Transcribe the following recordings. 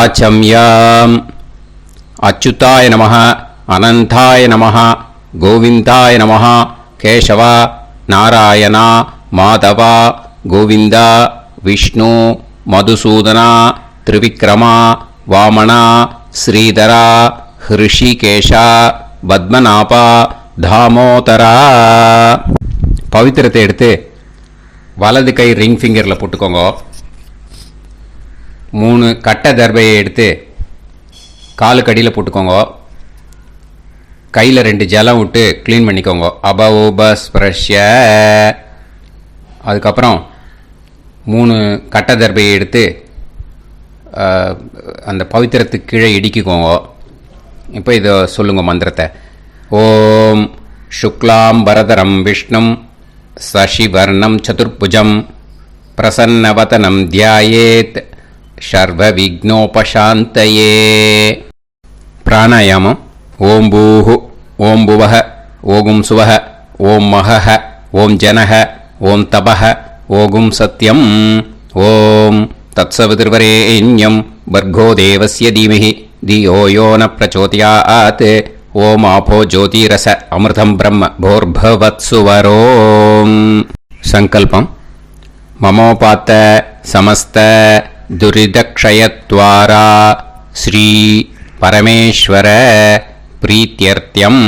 ஆச்சம்யாம். அச்சுதாய நமः, அனந்தாய நமः, கோவிந்தாய நமः, கேசவா, நாராயணா, மாதவா, கோவிந்தா, விஷ்ணு, மதுசூதனா, திரிவிக்ரமா, வாமனா, ஸ்ரீதரா, ஹிருஷிகேஷா, பத்மநாபா, தாமோதரா. பவித்திரத்தை எடுத்து வலது கை ரிங் ஃபிங்கரில் போட்டுக்கோங்க. 3 கட்டை தர்பையை எடுத்து காலுக்கடியில் போட்டுக்கோங்க. கையில் 2 ஜலம் விட்டு க்ளீன் பண்ணிக்கோங்க. அபஓபஸ்பிரஷ்ய. அதுக்கப்புறம் 3 கட்டை தர்பையை எடுத்து அந்த பவித்திரத்துக்கு கீழே இடிக்கிக்கோங்க. இப்போ இதை சொல்லுங்க மந்திரத்தை. ஓம் சுக்லாம் வரதரம் விஷ்ணும் சசிவர்ணம் சதுர்புஜம் பிரசன்னவதனம் தியாயேத் சர்வ விக்னோபசாந்தயே. பிராணாயாமம். ஓம் பூஹு, ஓம் புவஹ, ஓகும் சுவஹ, ஓம் மஹஹ, ஓம் ஜனஹ, ஓம் தபஹ, ஓகும் சத்யம். ஓம் தத்சவிதுர்வரேண்யம் பர்கோ தேவஸ்ய தீமஹி தியோ யோ ந பிரச்சோதயாத். ஓம் ஆபோ ஜோதிரச அமிர்தம் பிரம்ம போர்பவத்சுவரோம். சங்கல்பம். மமோபாத்த சமஸ்த துரிதக்ஷயத்வாரா ஸ்ரீ பரமேஸ்வர பிரீத்யர்த்தியம்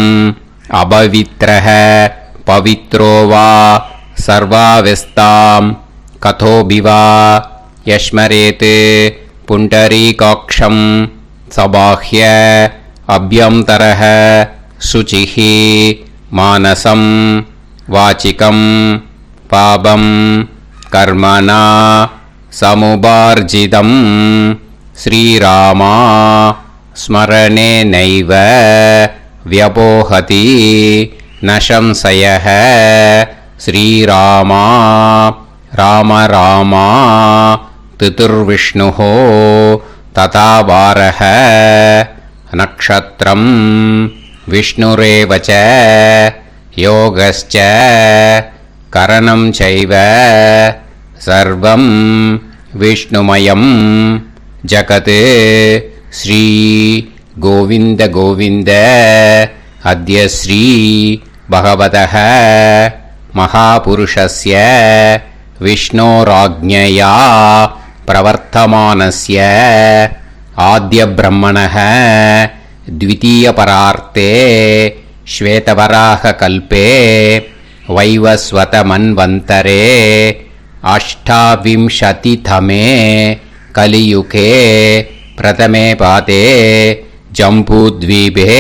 அபவித்ரஹ பவித்ரோ வா சர்வாவஸ்தாம் கதோபிவா யஸ்மரேத் புண்டரீகாக்ஷம் சபாஹ்ய அப்யந்தரஹ சுசிஹி மானசம் வாசிகம் பாபம் கர்மணா சமுபார்ஜிதம் ஸ்ரீராமா ஸ்மரணேனைவ வ்யபோஹதி நசம்சயஹ. ஸ்ரீராமா ராம ராமா திதிர்விஷ்ணுஹோ ததா வாரஹ. நக்ஷத்ரம் விஷ்ணுரேவச யோகஸ்ச கரணம் சைவ சர்வம் விஷ்ணுமயம் ஜகத். ஸ்ரீ கோவிந்த கோவிந்த அத்ய ஸ்ரீ பகவதः மகாபுருஷஸ்ய விஷ்ணோராஜ்ஞயா பிரவர்த்தமானஸ்ய ஆத்ய பிரம்மணः த்விதீயபரார்த்தே ஸ்வேதவராக கல்பே வைவஸ்வத மன்வந்தரே அஷ்டாவிம்சதிதமே கலியுகே பிரதமே பாதே ஜம்பூத்வீபே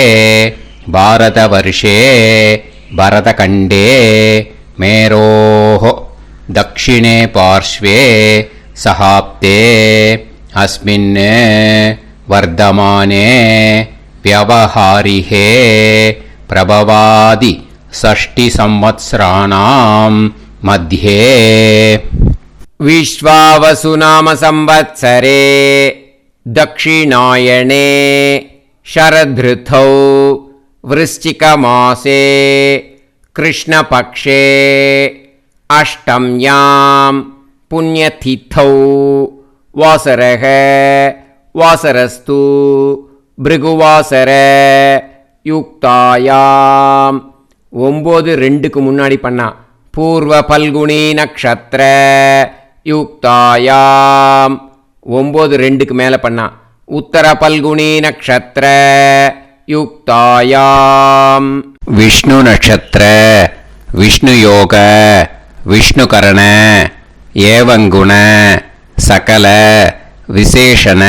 பாரதவர்ஷே பரதகண்டே மேரோः தக்ஷிணே பார்ஷ்வே சஹாப்தே அஸ்மின் வர்தமானே व्यवहारिहे प्रभवादि षष्टि संवत्सराणां मध्ये विश्वावसु नाम संवत्सरे दक्षिणायणे शरदृतौ वृश्चिकमासे कृष्णपक्षे अष्टम्यां पुण्यतिथौ वासरः वासरस्तु பிருகுவாசர யுக்தாயாம். 9-2க்கு முன்னாடி பண்ணா பூர்வ பல்குனி நக்ஷத்ர யுக்தாயாம். 9-2க்கு மேலே பண்ணா உத்தர பல்குனி நக்ஷத்ர யுக்தாயாம். விஷ்ணு நக்ஷத்ர விஷ்ணு யோக விஷ்ணுகரண ஏவங்குண சகல விசேஷண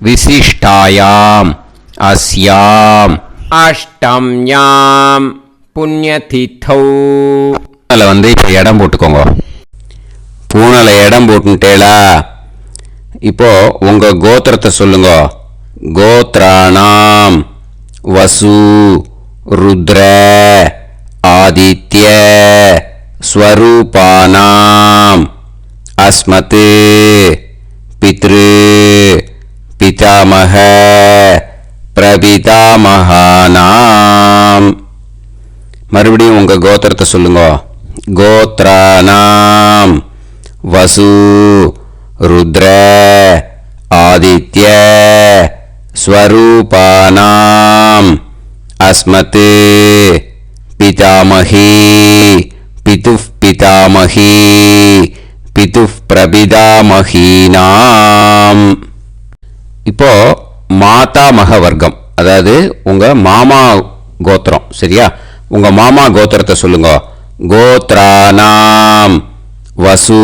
விசிஷ்டாயாம் அஸ்யாம் அஷ்டம்யாம் புண்ணியதிதௌ. பூனலை இப்போ இடம் போட்டுக்கோங்க. பூனலை இடம் போட்டுட்டேளா? இப்போ உங்க கோத்திரத்தை சொல்லுங்க. கோத்ராணாம் வசு ருத்ர ஆதித்ய ஸ்வரூபானாம் அஸ்மத் பித்ரு பிதாமஹ பிரபிதாமஹானாம். மறுபடியும் உங்க கோத்திரத்தை சொல்லுங்க. கோத்ராணாம் வசு ருத்ர ஆதித்ய ஸ்வரூபானாம் அஸ்மத் பிதாமகி பிதுஃப் பிதாமகி பிதுஃப் பிரபிதாமகீனாம். இப்போ மாதாமக வர்க்கம், அதாவது உங்க மாமா கோத்திரம். சரியா? உங்க மாமா கோத்திரத்தை சொல்லுங்க. கோத்ரானாம் வசு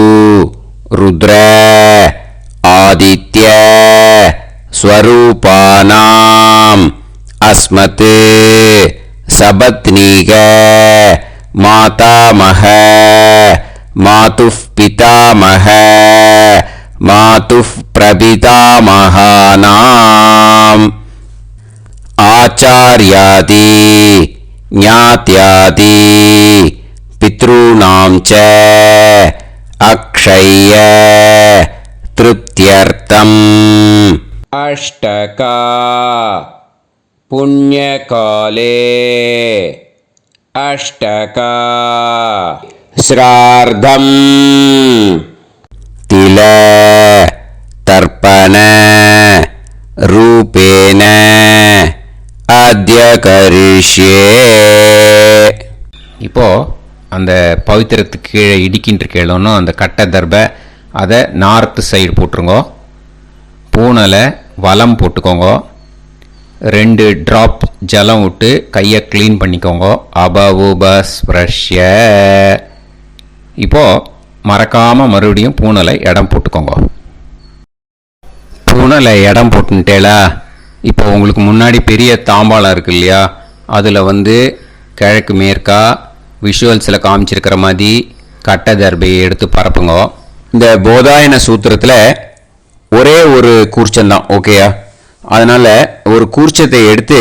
ருத்ர ஆதித்ய ஸ்வரூபானாம் அஸ்மத் சபத்னீக மாதாமக மாதுஃப் பிதாமக மாதுஃப் பிரபிதாமகானாம். ஆச்சார்யாதி ஞாத்யாதி பித்ருணாம் ச அக்ஷய திருப்தியர்த்தம். அஷ்டகா புண்ணியகாலே அஷ்டகா ஸ்ரார்த்தம் தில தர்ப்பண ரூபேன அத்ய கரிஷ்யே. இப்போ அந்த பவித்திரத்துக்கு கீழே இடிக்கின்ற கீழோன்னு அந்த கட்டை தர்பை அதை நார்த்து சைடு போட்டுருங்கோ. பூனலை வலம் போட்டுக்கோங்க. 2 ட்ராப் ஜலம் விட்டு கையை க்ளீன் பண்ணிக்கோங்க. அபவுபஸ்ப்ரஷ்ய. இப்போ மறக்காமல் மறுபடியும் பூனலை இடம் போட்டுக்கோங்க. பூனலை இடம் போட்டுட்டேலா? இப்போ உங்களுக்கு முன்னாடி பெரிய தாம்பாளம் இருக்கு இல்லையா, அதில் கிழக்கு மேற்கா விஷுவல்ஸில் காமிச்சிருக்கிற மாதிரி கட்டை தர்பையை எடுத்து பரப்புங்க. இந்த போதாயன சூத்திரத்தில் ஒரே ஒரு கூர்ச்சந்தான், ஓகேயா? அதனால் ஒரு கூர்ச்சத்தை எடுத்து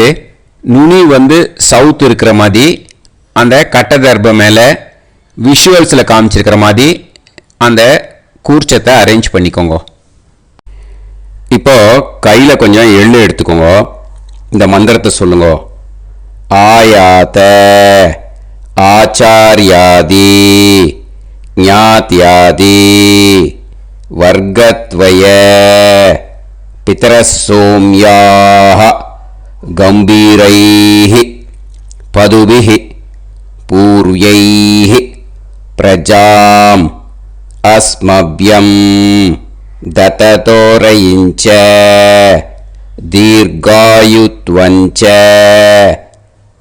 நுனி சவுத் இருக்கிற மாதிரி அந்த கட்டை தர்பை மேலே விஷுவல்ஸில் காமிச்சிருக்கிற மாதிரி அந்த கூர்ச்சத்தை அரேஞ்ச் பண்ணிக்கோங்க. இப்போ கையில் கொஞ்சம் எள்ளு எடுத்துக்கோங்க. இந்த மந்திரத்தை சொல்லுங்க. ஆயாத ஆச்சார்யாதி ஞாத்யாதி வர்கத்வய பிதரசோம்யாஹ கம்பீரைஹ பதுபிஹ பூர்வைஹ பிரஜாம் அஸ்மப்யம் தததோரயிஞ்ச தீர்காயுத்வஞ்ச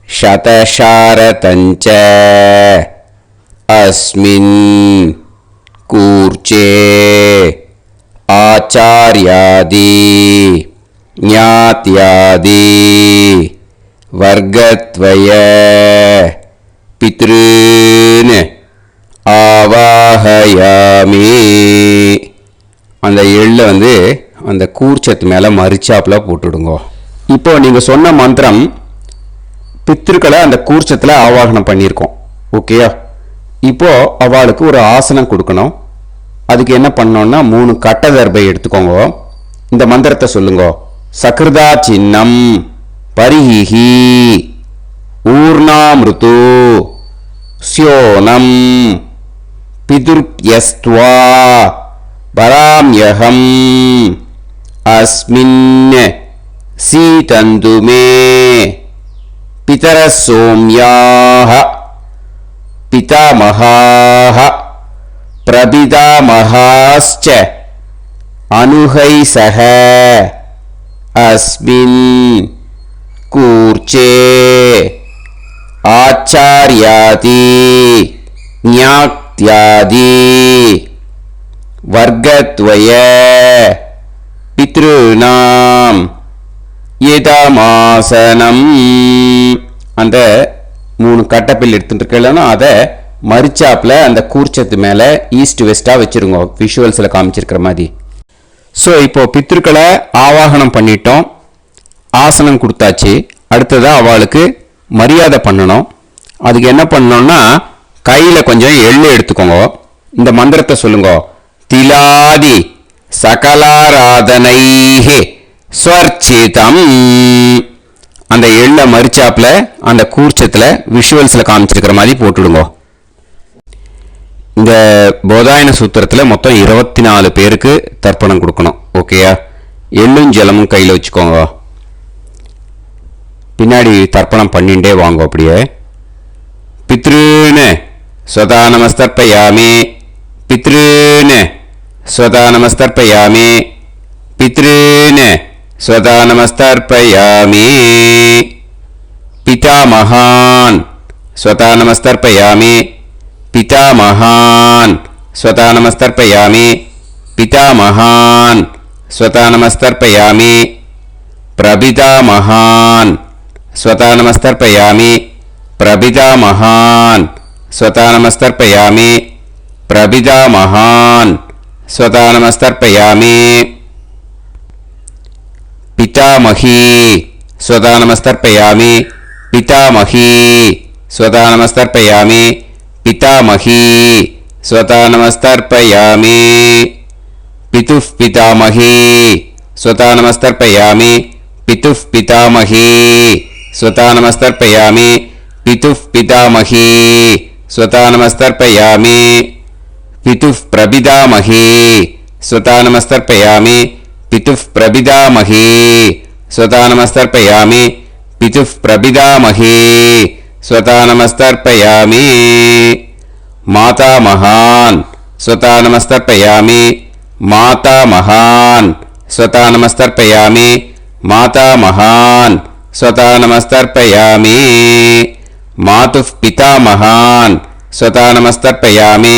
சதசாரதஞ்ச அஸ்மின் கூர்ச்சே ஆச்சார்யாதி ஞாத்யாதி வர்கத்வய பித்ருன் ஆவாஹயாமி. அந்த எள்ளை அந்த கூர்ச்சத்து மேலே மரிச்சாப்பில் போட்டுடுங்க. இப்போ நீங்கள் சொன்ன மந்திரம் பித்ருக்களை அந்த கூர்ச்சத்தில் ஆவாகனம் பண்ணியிருக்கோம், ஓகேயா? இப்போ அவளுக்கு ஒரு ஆசனம் கொடுக்கணும். அதுக்கு என்ன பண்ணோம்னா 3 கட்டை தர்பை எடுத்துக்கோங்க. இந்த மந்திரத்தை சொல்லுங்க. சக்ருதா சின்னம் பரிஹி ஊர்ணாமிருத்து ஸ்யோனம் பிதுர்யஸ்த்வா பராம்யகம் அஸ்மின் சீதந்துமே பிதரசோம்யாஹ பிதாமகாஹ பிரபிதாமகாஸ்ச அனுகைசஹ அஸ்மின் கூர்ச்சே ஆச்சார்யாதி ஞாத்யாதி வர்கத்வய பித்ருநாம் இதமாசனம். அந்த 3 கட்டப்பில் எடுத்துட்டு இருக்கலன்னா அதை மரிச்சாப்பில் அந்த கூர்ச்சத்து மேலே ஈஸ்ட் வெஸ்ட்டாக வச்சுருங்க, விஷுவல்ஸில் காமிச்சிருக்கிற மாதிரி. ஸோ இப்போ பித்ருக்களை ஆவாகனம் பண்ணிட்டோம், ஆசனம் கொடுத்தாச்சு. அடுத்ததாக அவளுக்கு மரியாதை பண்ணணும். அதுக்கு என்ன பண்ணணும்னா கையில் கொஞ்சம் எள்ளு எடுத்துக்கோங்க. இந்த மந்திரத்தை சொல்லுங்க. திலாதி சகலாராதனைஹே ஸ்வர்ச்சிதம். அந்த எள்ளை மரிச்சாப்புல அந்த கூர்ச்சத்தில் விஷுவல்ஸில் காமிச்சிருக்கிற மாதிரி போட்டுடுங்க. இந்த போதாயன சூத்திரத்தில் மொத்தம் 24 பேருக்கு தர்ப்பணம் கொடுக்கணும், ஓகேயா? எள்ளும் ஜலமும் கையில் வச்சுக்கோங்க. பின்னாடி தர்ப்பணம் பண்ணிண்டே வாங்க. அப்படியே பித்ருன்னு ஸ்வதா நமஸ்தர்ப்பயாமி, பித்ருன்னு ஸ்வதா நமஸ்தர்ப்பயாமி, பித்ருன்னு ஸ்வதா நமஸ்தர்ப்பயாமி. பிதாமகான் ஸ்வதா நமஸ்தர்ப்பயாமி, பிதாமகான் ஸ்வதா நமஸ்தர்ப்பயாமி, பிதாமகான் ஸ்வதா நமஸ்தர்ப்பயாமி. பிரபிதாமகான் ஸ்வதா நமஸ்தர்ப்பயாமி, பிரபிதாமகான் ஸ்வதா நமஸ்தர்ப்பயாமி, பிரபிதாமகான் ஸ்வதா நமஸ்தர்ப்பயாமி. பிதாமகி ஸ்வதா நமஸ்தர்ப்பயாமி, பிதாமகி ஸ்வதா நமஸ்தர்ப்பயாமி, பிதாமகி ஸ்வதா நமஸ்தர்ப்பயாமி. பிதுः பிதாமகி ஸ்வதா நமஸ்தர்ப்பயாமி, பிதுः பிதாமகி ஸ்வதா நமஸ்தர்ப்பயாமி, பிதுः பிதாமகி ஸ்வதா நமஸ்தர்ப்பயாமி. பிதுः பிரபிதாமகி ஸ்வதா நமஸ்தர்ப்பயாமி, பிதுः பிரபிதாமகி ஸ்வதா நமஸ்தர்ப்பயாமி, பிதுः பிரபிதாமகி ஸ்வதா நமஸ்தர்ப்பயாமி. மாதாமகான் ஸ்வதா நமஸ்தர்ப்பயாமி, மாதாமகான் ஸ்வதா நமஸ்தர்ப்பயாமி, மாதாமகான் ஸ்வதா நமஸ்தர்ப்பயாமி. மாதுः பிதாமகான் ஸ்வதா நமஸ்தர்ப்பயாமி,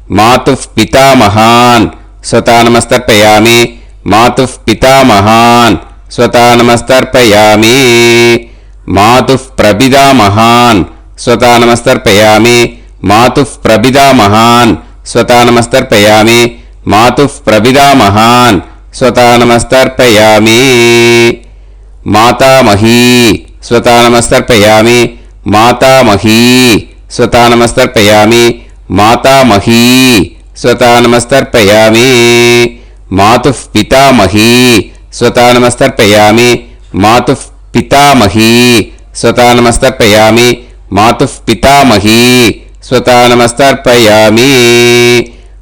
மாதுः பிதாமகான் ஸ்வதா நமஸ்தர்ப்பயாமி, மாதுः பிதாமகான் ஸ்வதா நமஸ்தர்ப்பயாமி. மாதுः பிரபிதாமகான் ஸ்வதா நமஸ்தர்ப்பயாமி, மாதுः பிரபிதாமகான் ஸ்வதா நமஸ்தர்ப்பயாமி, மாதுः பிரபிதாமகான் ஸ்வதா நமஸ்தர்ப்பயாமி. மாதாமகி ஸ்வதா நமஸ்தர்ப்பயாமி, மாதாமகி ஸ்வதா நமஸ்தர்ப்பயாமி, மாதாமகி ஸ்வதா நமஸ்தர்ப்பயாமி. மாதுः பிதாமகி ஸ்வதா நமஸ்தர்ப்பயாமி, மாதுः பிதாமகி ஸ்வதா நமஸ்தர்ப்பயாமி, மாதுः பிதாமகி ஸ்வதா நமஸ்தர்ப்பயாமி.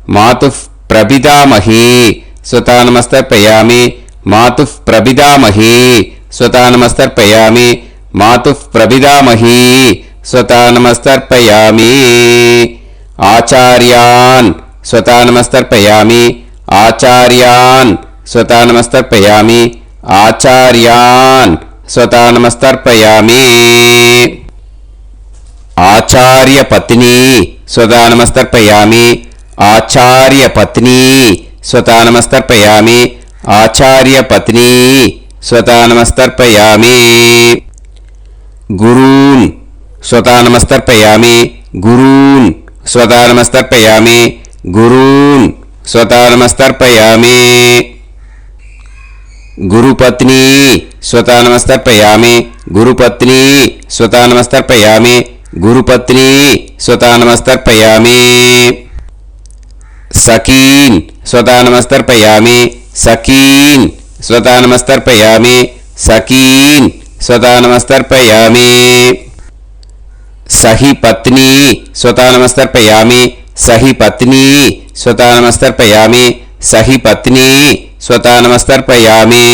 மாதுः பிரபிதாமகி ஸ்வதா நமஸ்தர்ப்பயாமி, மாதுः பிரபிதாமகி ஸ்வதா நமஸ்தர்ப்பயாமி, மாதுः பிரபிதாமகி ஸ்வதா நமஸ்தர்ப்பயாமி. ஆச்சார்யான் ஸ்வதா நமஸ்தர்ப்பயாமி, ஆச்சார்யான் ஸ்வதா நமஸ்தர்ப்பயாமி, ஆச்சார்யான் ஸ்வதா நமஸ்தர்ப்பயாமி. ஆச்சார்ய பத்னி ஸ்வதா நமஸ்தர்ப்பயாமி, ஆச்சார்ய பத்னி ஸ்வதா நமஸ்தர்ப்பயாமி, ஆச்சார்ய பத்னி ஸ்வதா நமஸ்தர்ப்பயாமி. குரூன் ஸ்வதா நமஸ்தர்ப்பயாமி, குரூன் ஸ்வதா நமஸ்தர்ப்பயாமி, குரூன் ஸ்வதா நமஸ்தர்ப்பயாமி. गुरुपत्नी स्वता नमस्तर्पयामि, गुरुपत्नी स्वता नमस्तर्पयामि, गुरुपत्नी स्वता नमस्तर्पयामि. सखीन स्वता नमस्तर्पयामि, सखीन स्वता नमस्तर्पयामि, सखीन स्वता नमस्तर्पयामि. सही पत्नी स्वता नमस्तर्पयामि, सही पत्नी स्वता नमस्तर्पयामि, सही पत्नी स्वता नमस्तर्पयामि.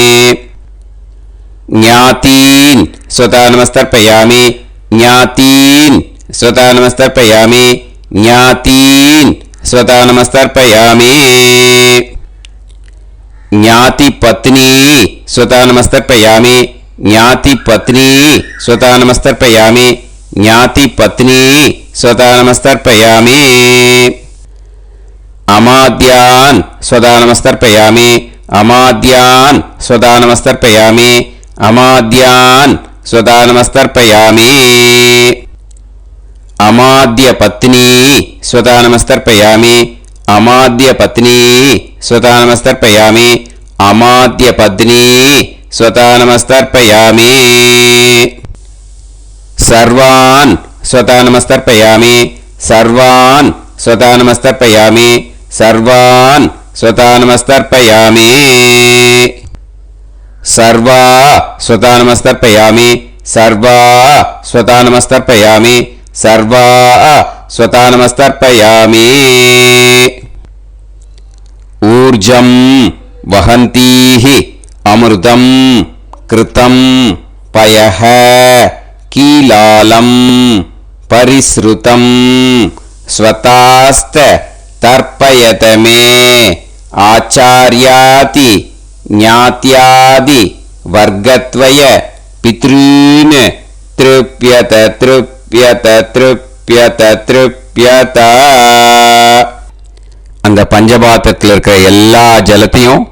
ज्ञातीन स्वता नमस्तर्पयामि, ज्ञातीन स्वता नमस्तर्पयामि, ज्ञातीन स्वता नमस्तर्पयामि. ज्ञाति पत्नी स्वता नमस्तर्पयामि, ज्ञाति पत्नी स्वता नमस्तर्पयामि, ज्ञाति पत्नी स्वता नमस्तर्पयामि. अमाद्यान स्वता नमस्तर्पयामि, अमाद्यान स्वता नमस्तर्पयामि, अमाद्यान स्वता नमस्तर्पयामि. अमाद्य पत्नी स्वता नमस्तर्पयामि, अमाद्य पत्नी स्वता नमस्तर्पयामि, अमाद्य पत्नी स्वता नमस्तर्पयामि. सर्वान् स्वता नमस्तर्पयामि, सर्वान् स्वता नमस्तर्पयामि, सर्वान् स्वता नमस्तर्पयामि. सर्वा स्वता नमस्तर्पयामि, सर्वा स्वता नमस्तर्पयामि, सर्वा स्वता नमस्तर्पयामि. ऊर्जं वहन्तीः அமிர்தம் கிருதம் பயஹ கீலாலம் பரிஸ்ருதம் ஸ்வதாஸ்த தர்ப்பயதமே ஆச்சார்யாதி ஞாத்யாதி வர்க்கத்வய பித்ருன் த்ருப்யத த்ருப்யத த்ருப்யத த்ருப்யத. அந்த பஞ்சபாத்திரத்தில் இருக்கிற எல்லா ஜலத்தையும்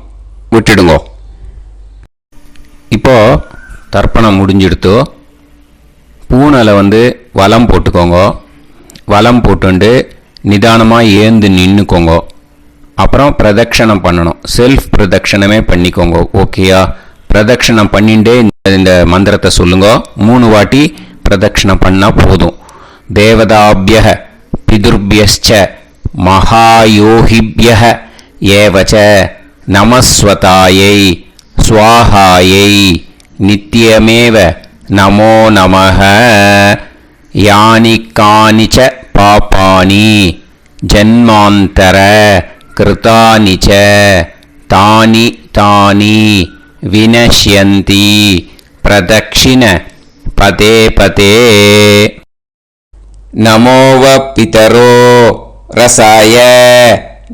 விட்டுடுங்கோ. இப்போ தர்ப்பணம் முடிஞ்சிடுத்தோ பூனலை வலம் போட்டுக்கோங்க. வலம் போட்டுண்டு நிதானமாக ஏந்து நின்றுக்கோங்க. அப்புறம் பிரதட்சணம் பண்ணணும். செல்ஃப் பிரதட்சணமே பண்ணிக்கோங்க. ஓகேயா? பிரதட்சணம் பண்ணிண்டே இந்த மந்திரத்தை சொல்லுங்க. 3 வாட்டி பிரதட்சணம் பண்ணால் போதும். தேவதாபிய பிதுர்பியச்ச மகாயோகிபிய ஏவச்ச நமஸ்வதாயை ஸ்வாஹாயை நித்யமேவ நமோ நமஹ. யானி கானிச்ச பாபானி ஜன்மாந்தர கிருதானி ச தானி தானி வினஷ்யந்தி பிரதக்ஷிண பதே பதே. நமோவ பிதரோ ரசாய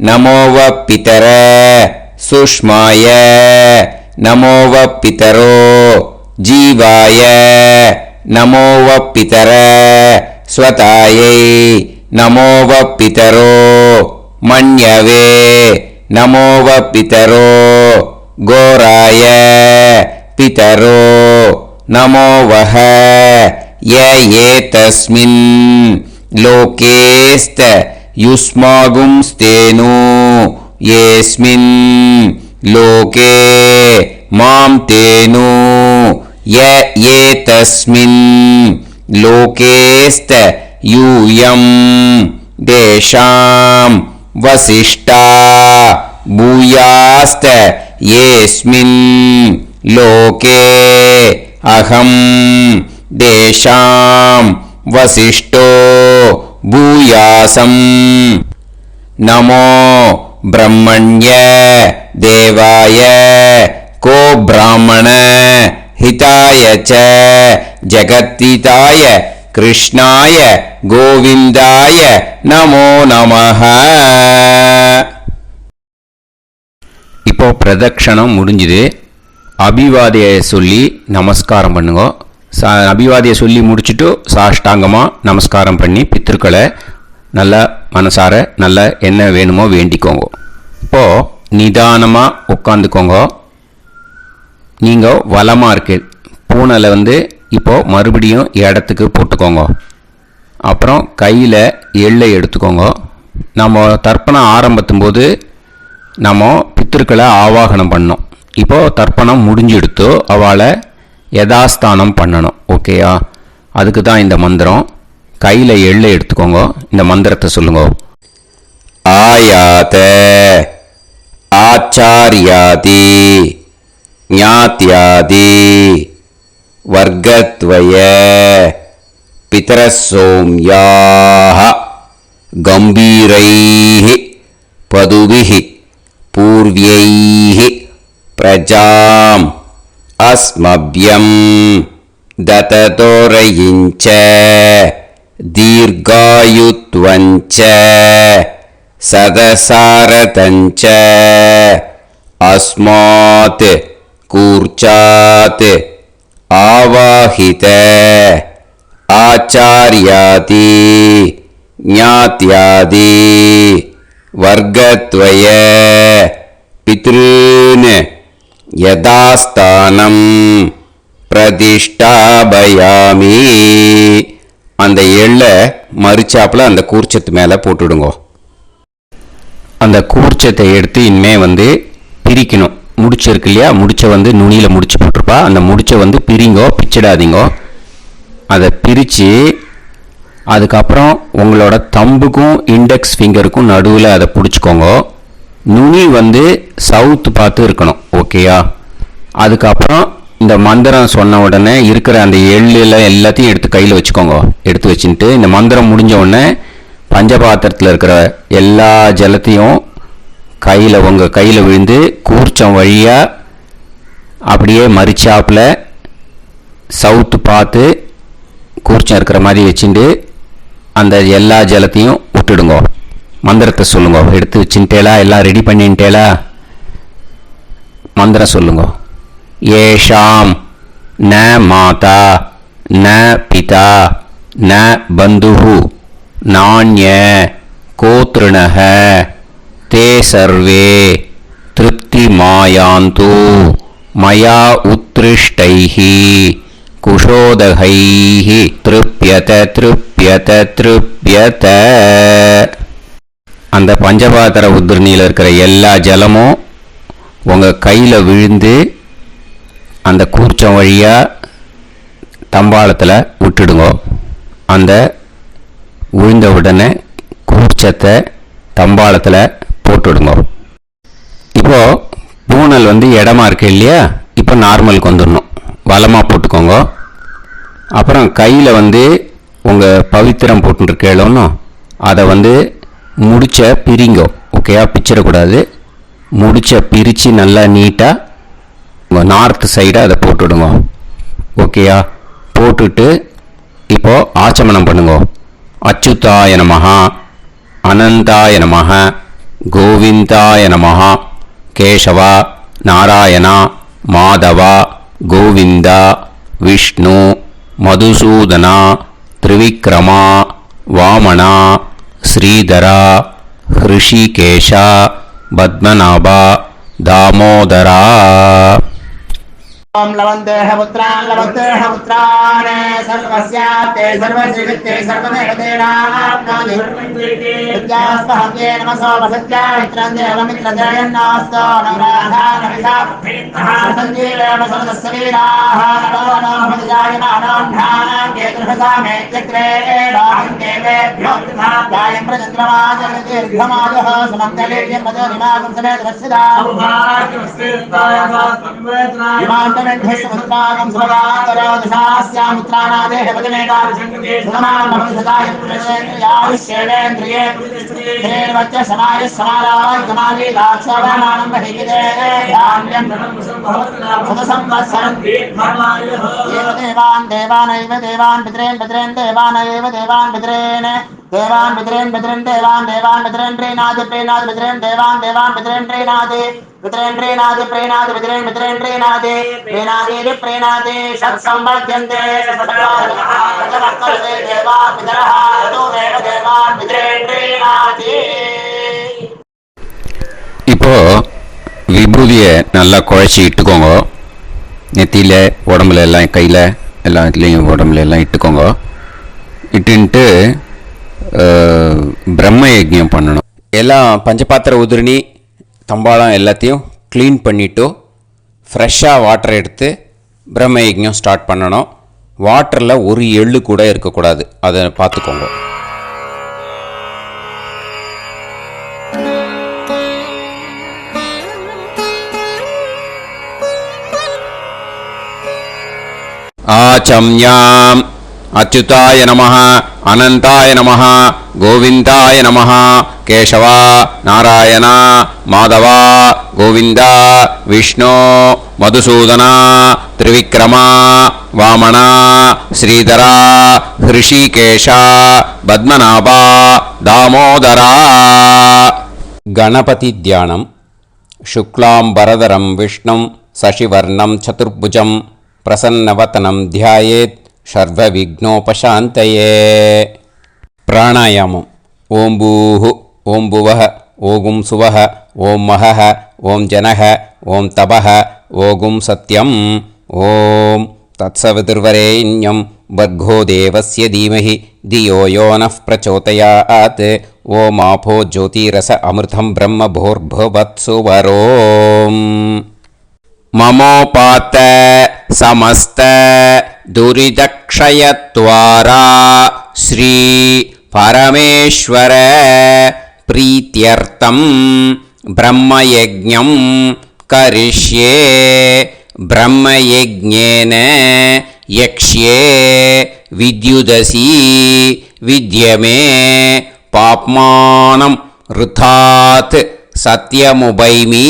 நமோவ பிதர சுஷ்மாய நமோவ பிதரோ ஜீவாய நமோவ பிதர ஸ்வதாயை நமோவ பிதரோ மன்யவே நமோவ பிதரோ கோராய பிதரோ நமோவஹ ய ஏதஸ்மின் லோகேஸ்த யுஸ்மாகும்ஸ்தேனு ஏஸ்மின் லோகே மாம் தேனு ய ஏதஸ்மின் லோகேஸ்த யூயம் தேஷாம் வசிஷ்டா பூயாஸ்த ஏஸ்மின் லோகே அகம் தேஷாம் வசிஷ்டோ பூயாசம். நமோ பிரம்மண்ய தேவாய கோ பிராமண ஹிதாய ச ஜகத்ஹிதாய கிருஷ்ணாய கோவிந்தாய நமோ நமஹ. இப்போ பிரதட்சணம் முடிஞ்சுது. அபிவாதியை சொல்லி நமஸ்காரம் பண்ணுங்க. அபிவாதியை சொல்லி முடிச்சுட்டு சாஷ்டாங்கமாக நமஸ்காரம் பண்ணி பித்திருக்களை நல்லா மனசார நல்லா என்ன வேணுமோ வேண்டிக்கோங்க. இப்போது நிதானமாக உட்காந்துக்கோங்க. நீங்கள் வலமாக இருக்கு பூனலை இப்போது மறுபடியும் இடத்துக்கு போட்டுக்கோங்க. அப்புறம் கையில் எள்ளை எடுத்துக்கோங்க. நம்ம தர்ப்பணம் ஆரம்பித்தும் போது நம்ம பித்திருக்களை ஆவாகனம் பண்ணோம். இப்போது தர்ப்பணம் முடிஞ்செடுத்து அவளை யதாஸ்தானம் பண்ணணும். ஓகேயா? அதுக்கு தான் இந்த மந்திரம். கையில் எள்ளை எடுத்துக்கோங்க. இந்த மந்திரத்தை சொல்லுங்க. ஆயாத ஆச்சாரியாதி ஞாத்யாதி வர்க்கத்வய பிதரசோம்யாஹ கம்பீரைஹி பதுபிஹி பூர்வ்யைஹி பிரஜாம் அஸ்மப்யம் தததோரயிஞ்ச தீர்காயுத்வஞ்ச சதசாரதஞ்ச அஸ்மாத் கூர்ச்சாத் ஆவாஹித ஆச்சார்யாதி ஞாத்யாதி வர்க்கத்வய பித்ருன் யதாஸ்தானம் பிரதிஷ்டாபயாமி. அந்த எள்ளை மறிச்சாப்புல அந்த கூர்ச்சத்து மேலே போட்டுடுங்க. அந்த கூர்ச்சத்தை எடுத்து இனிமே பிரிக்கணும். முடிச்சிருக்கு இல்லையா? முடிச்ச நுனியில் முடிச்சு போட்டிருப்பா. அந்த முடிச்ச பிரிங்கோ, பிச்சிடாதீங்கோ. அதை பிரித்து அதுக்கப்புறம் உங்களோட தம்புக்கும் இண்டெக்ஸ் ஃபிங்கருக்கும் நடுவில் அதை பிடிச்சிக்கோங்க. நுனி சவுத்து பார்த்து இருக்கணும். ஓகேயா? அதுக்கப்புறம் இந்த மந்திரம் சொன்ன உடனே இருக்கிற அந்த எள்ளில் எல்லாத்தையும் எடுத்து கையில் வச்சுக்கோங்க. எடுத்து வச்சுட்டு இந்த மந்திரம் முடிஞ்ச உடனே பஞ்சபாத்திரத்தில் இருக்கிற எல்லா ஜலத்தையும் உங்கள் கையில் விழுந்து கூர்ச்சம் வழியாக அப்படியே மறிச்சாப்பில் சவுத்து பார்த்து கூர்ச்சம் இருக்கிற மாதிரி வச்சுட்டு அந்த எல்லா ஜலத்தையும் விட்டுடுங்கோ. மந்திரத்தை சொல்லுங்க. எடுத்து வச்சுட்டேலா? எல்லாம் ரெடி பண்ணிட்டேலா? மந்திரம் சொல்லுங்க. ஏஷாம் ந மாதா ந பிதா ந பந்துஹு நாண்ய கோத்ருணஹ தே சர்வே திருப்திமாயாந்து மயா உத்ருஷ்டைஹி குஷோதகைஹி திருப்யத திருப்யத திருப்யத. அந்த பஞ்சபாத்திர உத்ரணியில் இருக்கிற எல்லா ஜலமும் உங்கள் கையில் விழுந்து அந்த கூர்ச்சம் வழியாக தம்பாளத்தில் விட்டுடுங்க. அந்த விழுந்த உடனே கூர்ச்சத்தை தம்பாளத்தில் போட்டுடுங்க. இப்போது பூனல் இடமா இருக்கு இல்லையா? இப்போ நார்மலுக்கு வந்துடணும். வலமாக போட்டுக்கோங்க. அப்புறம் கையில் உங்கள் பவித்திரம் போட்டுருக்கேளோன்னு அதை முடிச்ச பிரிங்கோ. ஓகேயா? பிச்சிடக்கூடாது. முடிச்ச பிரித்து நல்லா நீட்டாக நார்த் சைடை அதை போட்டுவிடுங்க. ஓகேயா? போட்டுட்டு இப்போது ஆச்சமனம் பண்ணுங்க. அச்சுதாய நமஹ அனந்தாய நமஹ கோவிந்தாய நமஹ கேசவா நாராயணா மாதவா கோவிந்தா விஷ்ணு மதுசூதனா திரிவிக்ரமா வாமனா ஸ்ரீதரா ஹிருஷிகேஷா பத்மநாபா தாமோதரா. ओम लवन्तेह पुत्रान् लवन्तेह पुत्रान् सर्वस्याते सर्वश्रीवित्ते सर्वदेवतेनाप्नोति विद्यास्पहव्ये नमसो वसत्या मित्रं देवमित्रजयन्नास्तो नवराधानविषाः सञ्जीवेम समदस्सवीराः नमो नमः जायमानां केतुर्भसामे चक्रे राहं देवेभ्यो गायं प्रचन्द्रमाजगदीर्घमाजः समङ्गलेयं पदोनिमागं समेत वत्सदा समुद्रागं सुभगान्तरादशास्यामुत्राणादेह पदमेकाभिसङ्गते सुधमानमभिसदाय पुरुषेन्द्रियाविश्येवेन्द्रिये धेर्वच्च समायः समाराय कमाली दाक्षावानानं महिगिते धान्यं सुतसंवत्सरं दीर्घमायुः देवान् देवानैव देवान् पितॄन् पितॄन् देवानैव देवान् पितॄन् देवान् पितॄन् पितॄन् देवान् देवान् पितॄन् प्रीणाति प्रीणाति पितॄन् देवान् देवान् पितॄन् प्रीणाति पितॄन् प्रीणाति प्रीणाति पितॄन् पितॄन् प्रीणाति प्रीणाति प्रीणाति षट्संवर्ध्यन्ते षट्काले देवा पितरः ततोमेव देवान् पितॄन् प्रीणाति. இப்போ விபூதியை நல்லா குழைச்சி இட்டுக்கோங்க. நெத்தியில் உடம்புல எல்லாம் கையில் எல்லா இதுலேயும் உடம்புல எல்லாம் இட்டுக்கோங்க. இட்டுன்ட்டு பிரம்ம யஜ்ஞம் பண்ணணும். எல்லாம் பஞ்சபாத்திர உதிரணி தம்பாளம் எல்லாத்தையும் க்ளீன் பண்ணிவிட்டு ஃப்ரெஷ்ஷாக வாட்டர் எடுத்து பிரம்ம யஜ்ஞம் ஸ்டார்ட் பண்ணணும். வாட்டரில் ஒரு எள்ளு கூட இருக்கக்கூடாது. அதை பார்த்துக்கோங்க. ஆச்சம்யாம் அச்சுதாய நமஹ அனந்தாய நமஹ கோவிந்தாய நமஹ கேசவா நாராயணா மாதவா கோவிந்தா விஷ்ணு மதுசூதனா திரிவிக்ரமா வாமனா ஸ்ரீதரா ஹிருஷிகேஷா பத்மநாபா தாமோதரா. கணபதி தியானம். சுக்லாம்பரதரம் விஷ்ணும் சசிவர்ணம் சதுர்புஜம் பிரசன்னவதனம் தியாயேத் சர்வவிக்னோபசாந்தயே. பிராணாயாமம். ஓம் பூஹு ஓம் புவஹ ஓகும் சுவஹ ஓம் மஹஹ ஓம் ஜனஹ ஓம் தபஹ ஓகும் சத்யம். ஓம் தத்சவிதுர்வரேண்யம் வர்கோ தேவஸ்ய தீமஹி தியோ யோ நः பிரச்சோதயாத். ஓம் ஆபோ ஜோதிரஸ அமிர்தம் பிரம்ம பூர்புவத்சு வரோம். மமோபாத்த समस्त दुरिदक्षयत्वारा श्री परमेश्वर प्रीत्यर्थं ब्रह्मयज्ञं करिष्ये. ब्रह्मयज्ञेन यक्ष्ये विद्युदसि विद्यमे पाप्मानं ऋथात् सत्यमुपैमि.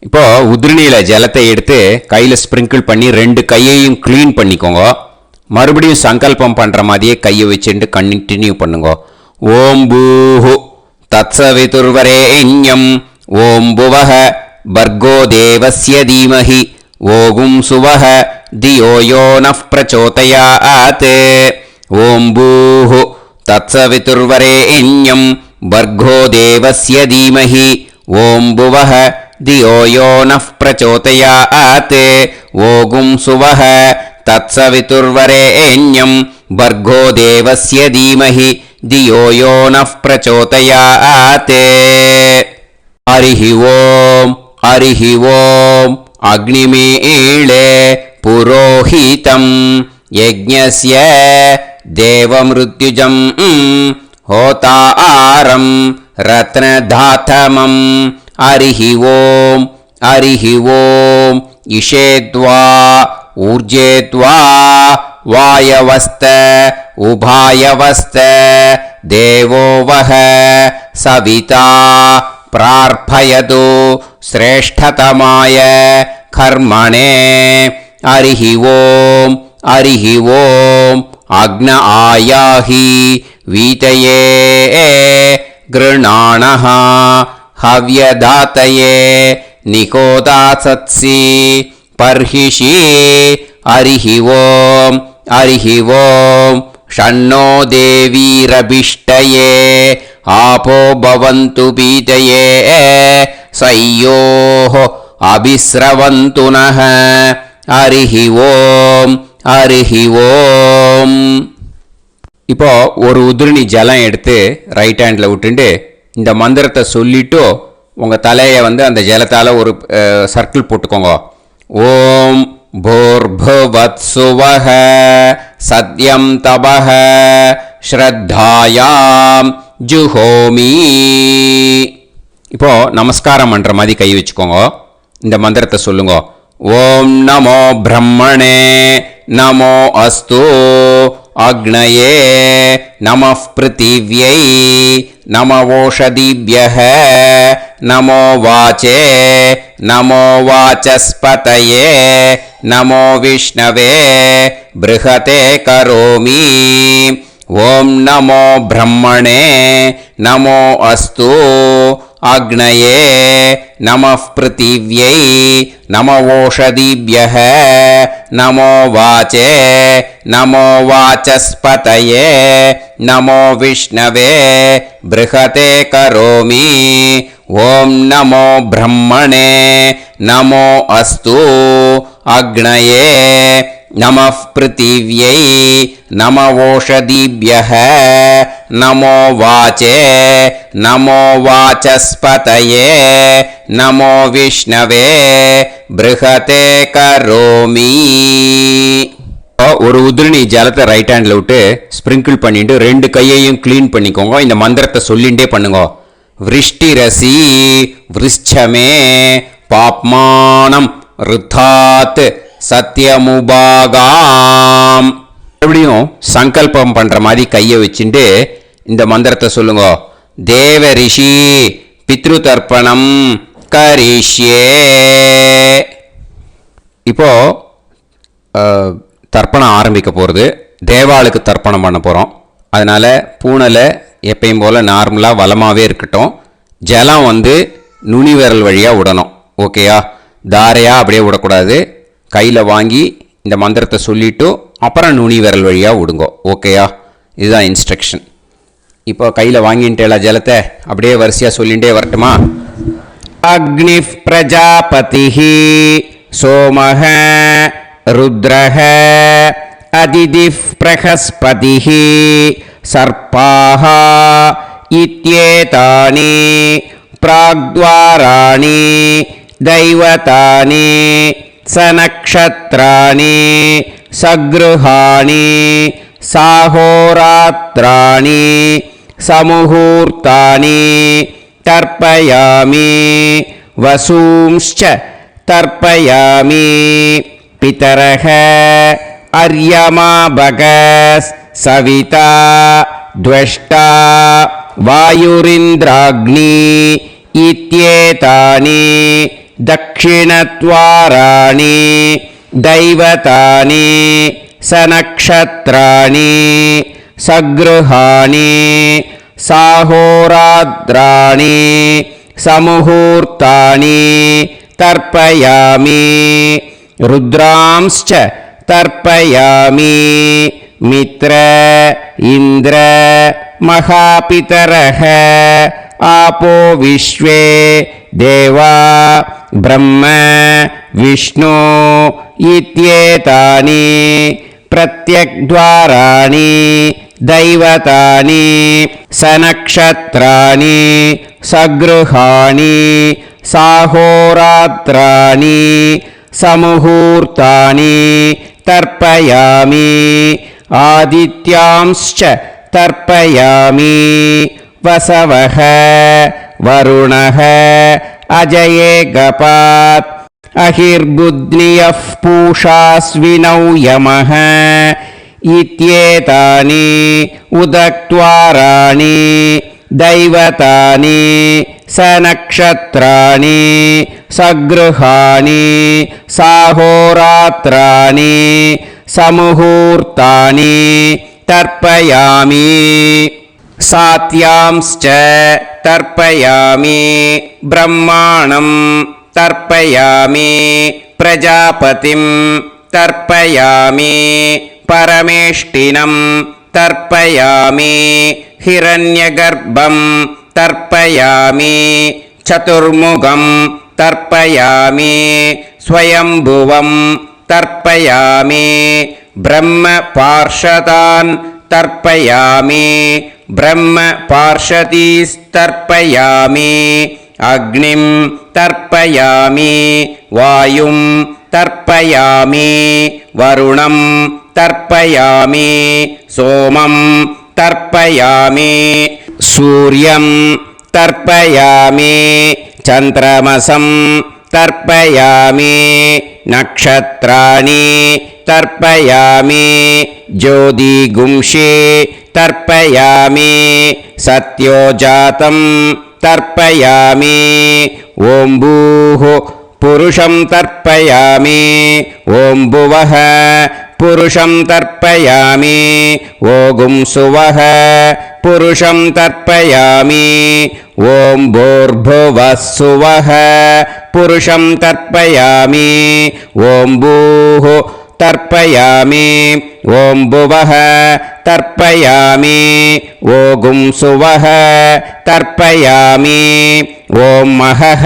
இப்போ உதிரணியில் ஜலத்தை எடுத்து கையில் ஸ்ப்ரிங்கிள் பண்ணி 2 கையையும் க்ளீன் பண்ணிக்கோங்க. மறுபடியும் சங்கல்பம் பண்ணுற மாதிரியே கையை வச்சுட்டு கண்டினியூ பண்ணுங்க. ஓம் பூஹு தத்சவிதுர்வரேண்யம் ஓம் புவஹ பர்கோ தேவஸ்ய தீமஹி ஓகும் சுவஹ தியோ யோ நஃப் பிரச்சோதயாத். ஓம் பூஹு தத்சவிதுர்வரேண்யம் பர்கோ தேவஸ்ய தீமஹி ஓம் புவஹ தியோ யோ நஃப் பிரச்சோதயாத். ஓகும் சுவஹ தத்சவிதுர்வரேண்யம் பர்கோ தேவஸ்ய தீமஹி தியோ யோ நஃப் பிரச்சோதயாத். ஹரிஹி ஓம் ஹரிஹி ஓம் அக்னிமீளே புரோஹிதம் யஜ்ஞஸ்ய தேவமிருத்யுஜம் ஹோதாரம் ரத்னதாதமம். ஹரிஹி ஓம் ஹரிஹி ஓம் இஷேத்வா ஊர்ஜேத்வா வாயவஸ்த உபாயவஸ்த தேவோ வஹ சவிதா பிரார்ப்பயது ஸ்ரேஷ்டதமாய கர்மணே. ஹரிஹி ஓம் ஹரிஹி ஓம் அக்ன ஆயாஹி வீதயே கிருணாணஹ ஹவ்யதாத்தயே நிகோதாசத்சி பர்ஹிஷி. ஹரிஹி ஓம் ஹரிஹி ஓம் ஷண்ணோ தேவீரபிஷ்டயே ஆபோ பவந்து பீதயே சய்யோஹ அபிஸ்ரவந்து நஹ. ஹரிஹி ஓம் ஹரிஹி ஓம். இப்போ ஒரு உதிரணி ஜலம் எடுத்து ரைட் ஹேண்டில் விட்டுண்டு இந்த மந்திரத்தை சொல்லிட்டு உங்கள் தலையை அந்த ஜலத்தால் ஒரு சர்க்கிள் போட்டுக்கோங்க. ஓம் பூர்புவத்சுவஹ சத்யம் தபஹ ஸ்ரத்தாயாம் ஜுஹோமி. இப்போ நமஸ்காரம் பண்ணுற மாதிரி கை வச்சுக்கோங்க. இந்த மந்திரத்தை சொல்லுங்க. ஓம் நமோ பிரம்மணே நமோ அஸ்து அக்னயே நமः பிருத்திவ்யை நமவோஷதிभ्यः நமோ வாச்சே நமோ வாசஸ்பதயே நமோ விஷ்ணவே ப்ருஹதே கரோமி. ஓம் நமோ பிரம்மணே நமோ அஸ்து அக்னயே நமः பிருத்திவ்யை நமவோஷதிभ्यः நமோ வாச்சே நமோ வாசஸ்பதயே நமோ விஷ்ணவே ப்ருஹதே கரோமி. ஓம் நமோ பிரம்மணே நமோ அஸ்து அக்னயே நமः பிருத்திவ்யை நமவோஷதிभ्यः நமோ வாச்சே நமோ வாசஸ்பதயே நமோ விஷ்ணவே ப்ருஹதே கரோமி. ஒரு உதிரணி ஜலத்தை ரைட் ஹேண்டில் விட்டு ஸ்ப்ரிங்கிள் பண்ணிட்டு 2 கையையும் க்ளீன் பண்ணிக்கோங்க. இந்த மந்திரத்தை சொல்லிகிட்டே பண்ணுங்க. விருஷ்டிரசி விருஷ்சமே பாப்மானம் ருத்தாத் சத்யமுபாகாம். மறுபடியும் சங்கல்பம் பண்ணுற மாதிரி கையை வச்சுட்டு இந்த மந்திரத்தை சொல்லுங்க. தேவ ரிஷி பித்ரு தர்ப்பணம் கரிஷ்யே. இப்போ தர்ப்பணம் ஆரம்பிக்க போகிறது. தேவாளுக்கு தர்ப்பணம் பண்ண போகிறோம். அதனால் பூனலை எப்பயும் போல் நார்மலாக வளமாகவே இருக்கட்டும். ஜலம் நுனி விரல் வழியாக விடணும். ஓகேயா? தாரையாக அப்படியே விடக்கூடாது. கையில் வாங்கி இந்த மந்திரத்தை சொல்லிவிட்டு அப்புறம் நுனி விரல் வழியாக விடுங்கோ. ஓகேயா? இதுதான் இன்ஸ்ட்ரக்ஷன். இப்போ கையில் வாங்கிட்டேல ஜலத்தை அப்படியே வரிசையாக சொல்லிகிட்டே வரட்டுமா? அக்னி பிரஜாபதி சோமஹ ருத்ரஹ அதிதி பிரகஸ்பதி சர்பாஹ இத்யேதானி பிராக்த்வாராணி தைவதானி சநக்ஷத்ராணி சக்ருஹாணி சாஹோராத்ராணி சமுஹூர்த்தானி தர்ப்பயாமி வசூம்ச்ச தர்ப்பயாமி. பிதரஹ அர்யமா பகஸ் சவிதா த்வஷ்டா வாயுரிந்திராக்னி இத்யேதானி दक्षिणद्वाराणि दैवतानि सनक्षत्राणि सगृहाणि साहोरात्राणि समुहूर्तानि तर्पयामि रुद्रांश्च तर्पयामि मित्र इन्द्र महापितरः आपो विश्वे देवा ब्रह्म विष्णु इत्येतानि प्रत्यग्द्वाराणि दैवतानि सनक्षत्राणि सगृहाणि साहोरात्राणि समुहूर्तानि तर्पयामि आदित्यांश्च तर्पयामि वसवः वरुणः अजये गपात् अहिर्बुध्नियः पूषास्विनौ यमः इत्येतानि उदक्द्वाराणि दैवतानि सनक्षत्राणि सगृहाणि साहोरात्राणि समुहूर्तानि तर्पयामि सात्यांश्च तर्पयामि ब्रह्माणं तर्पयामि प्रजापतिं तर्पयामि परमेष्टिनं तर्पयामि हिरण्यगर्भं तर्पयामि चतुर्मुखं तर्पयामि स्वयंभुवं तर्पयामि ब्रह्मपार्षदान् तर्पयामि ब्रह्मपार्षदीस्तर्पयामि अग्निं तर्पयामि वायुं तर्पयामि वरुणं तर्पयामि सोमं तर्पयामि सूर्यं तर्पयामि चन्द्रमसं तर्पयामि नक्षत्राणि तर्पयामि ज्योतिगुंषे तर्पयामि सत्योजातं तर्पयामि ॐ भूः पुरुषं तर्पयामि ॐ भुवः पुरुषं तर्पयामि ॐ सुवः पुरुषं तर्पयामि ॐ भूर्भुवः सुवः पुरुषं तर्पयामि ॐ भूः तर्पयामि ॐ भुवः तर्पयामि ॐ सुवः तर्पयामि ॐ महः